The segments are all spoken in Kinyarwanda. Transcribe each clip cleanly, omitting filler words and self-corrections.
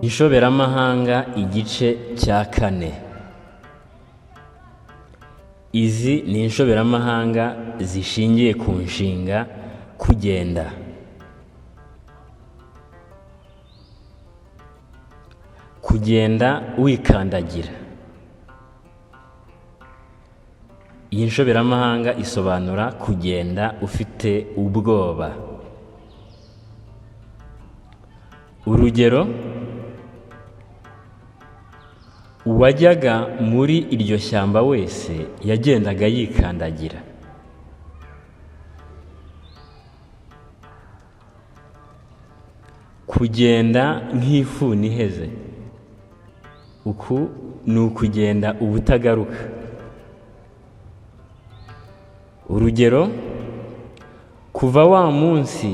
Inshoberamahanga igice cya 4. Izi ni inshoberamahanga zishingiye ku nshinga kugenda. Kugenda wikandagira. Iyi nshoberamahanga isobanura kugenda ufite ubwoba. Urugero: uwajyaga muri iryo shyamba wese yagendaga yikandagira. Kugenda nk'ifuni iheze. Uku ni ukugenda ubutagaruka. Urugero: kuva wa munsi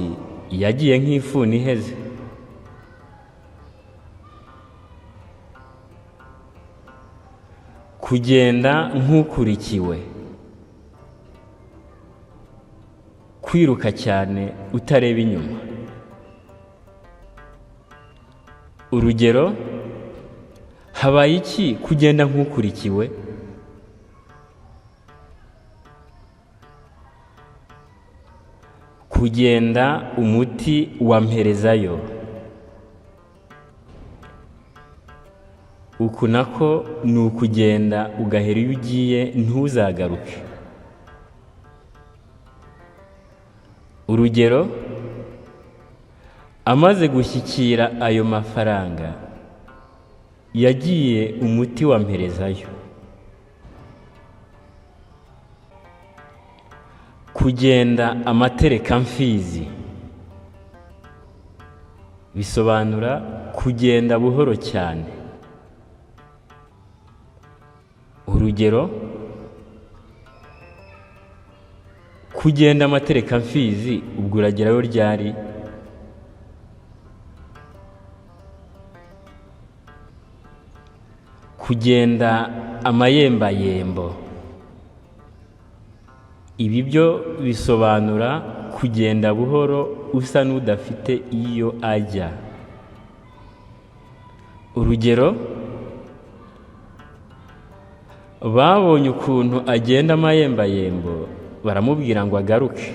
yagiye nk'ifuni iheze. Kugenda nk'ukurikiwe. Kwiruka cyane utareba inyuma. Urugero: habaye iki kugenda nk'ukurikiwe? Kugenda umuti wa mperezayo. Uku nako ni ukugenda ugahera iyo ugiye ntuzagaruke. Urugero: amaze gushyikira ayo mafaranga yagiye umuti wa mperezayo. Kugenda amatereka mfizi. Bisobanura kugenda buhoro cyane. Urugero: kugenda amatereka mfizi ubwo uragerayo ryari? Kugenda amayembayembo. Ibi byo bisobanura kugenda buhoro usa n'udafite iyo ajya. Urugero: babonye ukuntu agenda amayembayembo baramubwira ngo agaruke.